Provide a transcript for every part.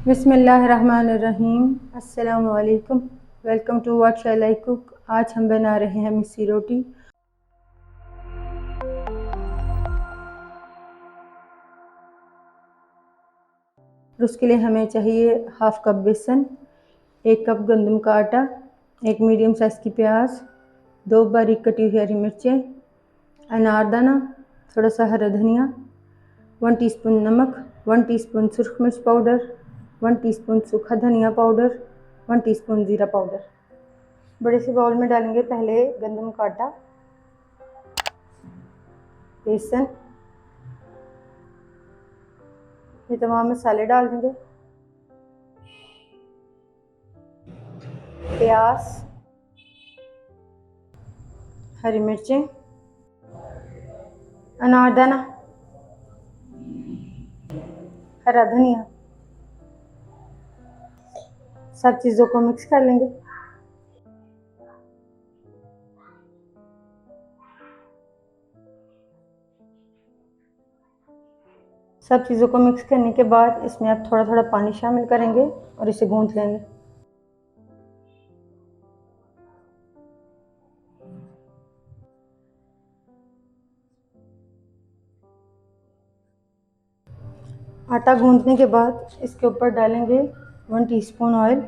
बिस्मिल्लाहिर्रहमानिर्रहीम। अस्सलामु अलैकुम। Welcome to what shall I cook. आज हम बना रहे हैं मिस्सी रोटी। उसके लिए हमें चाहिए हाफ़ कप बेसन, 1 कप गंदम का आटा, 1 मीडियम साइज़ की प्याज, 2 बारीक कटी हुई हरी मिर्चें, अनारदाना, थोड़ा सा हरा धनिया, 1 टीस्पून नमक, 1 टीस्पून सुरख मिर्च पाउडर, 1 टीस्पून सूखा धनिया पाउडर, 1 टीस्पून ज़ीरा पाउडर। बड़े से बाउल में डालेंगे पहले गंदम का आटा, बेसन, ये तमाम मसाले डाल देंगे, प्याज, हरी मिर्चें, अनारदाना, हरा धनिया, सब चीज़ों को मिक्स कर लेंगे। सब चीज़ों को मिक्स करने के बाद इसमें आप थोड़ा थोड़ा पानी शामिल करेंगे और इसे गूंथ लेंगे। आटा गूंथने के बाद इसके ऊपर डालेंगे 1 टीस्पून ऑयल।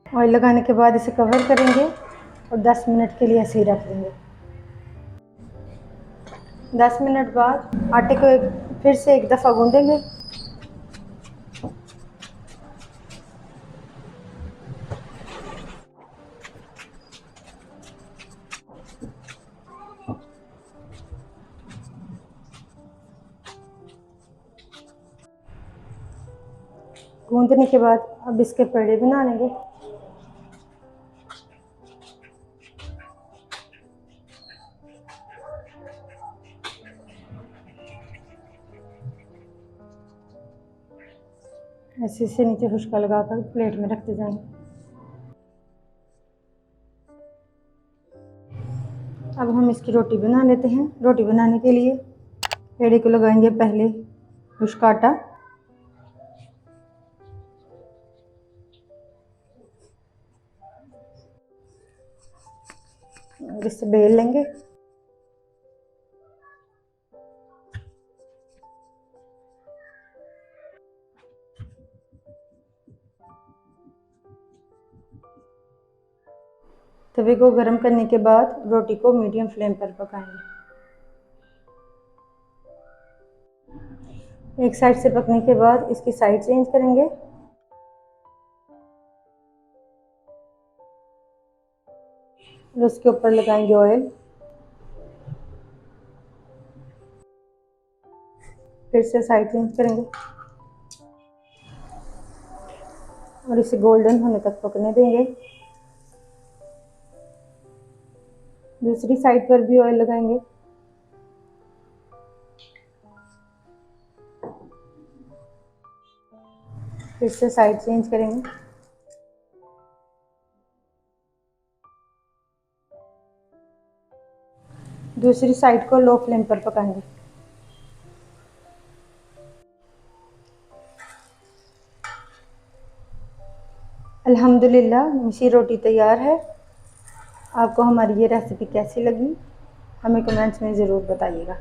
ऑयल लगाने के बाद इसे कवर करेंगे और 10 मिनट के लिए ऐसे ही रख देंगे। 10 मिनट बाद आटे को फिर से एक दफ़ा गूंदेंगे। गूंदने के बाद अब इसके पेड़े बना लेंगे। ऐसे से नीचे खुशका लगाकर प्लेट में रखते जाएंगे। अब हम इसकी रोटी बना लेते हैं। रोटी बनाने के लिए पेड़े को लगाएंगे पहले खुशका आटा, इससे बेल लेंगे। तवे को गर्म करने के बाद रोटी को मीडियम फ्लेम पर पकाएंगे। एक साइड से पकने के बाद इसकी साइड चेंज करेंगे। और उसके ऊपर लगाएंगे ऑयल। फिर से साइड चेंज करेंगे और इसे गोल्डन होने तक पकने देंगे। दूसरी साइड पर भी ऑयल लगाएंगे। फिर से साइड चेंज करेंगे। दूसरी साइड को लो फ्लेम पर पकाएंगे। अल्हम्दुलिल्लाह मिस्सी रोटी तैयार है। आपको हमारी ये रेसिपी कैसी लगी हमें कमेंट्स में ज़रूर बताइएगा।